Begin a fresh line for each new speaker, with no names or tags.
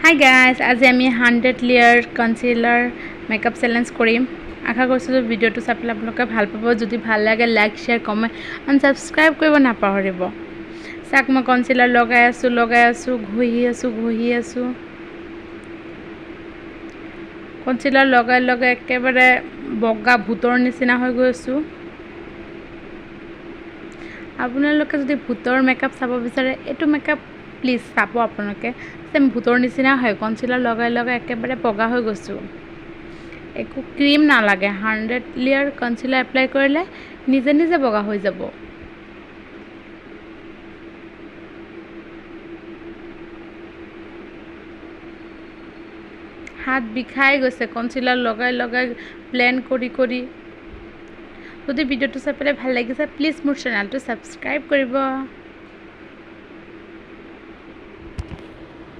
Hi guys, আজি আমি 100 layer concealer makeup challenge কৰিম। আশা কৰিছো ভিডিওটো চাই আপোনালোকে ভাল পাব। যদি ভাল লাগে লাইক শেয়াৰ কমেন্ট আৰু সাবস্ক্ৰাইব কৰিব নাপাহৰিব। চাক মই concealer লগাই আছো ঘহি আছো। concealer লগাই একেবাৰে বগা ভূতৰ নিচিনা হৈ গৈছো। আপোনালোকে যদি ভূতৰ মেকআপ চাব বিচাৰে এটো মেকআপ প্লিজ চাব আপোনালোকে সেম ভূতৰ নিচিনা হয় concealer লগাই একেবাৰে বগা হৈ গৈছো একো ক্ৰীম না লাগে 100 layer concealer এপ্লাই কৰিলে নিজে বগা হৈ যাব হাত বিখাই গৈছে concealer লগাই ব্লেন্ড কৰি যদি ভিডিওটো চাই পেলাই ভাল লাগিছে প্লিজ মোৰ চেনেলটো সাবস্ক্ৰাইব কৰিব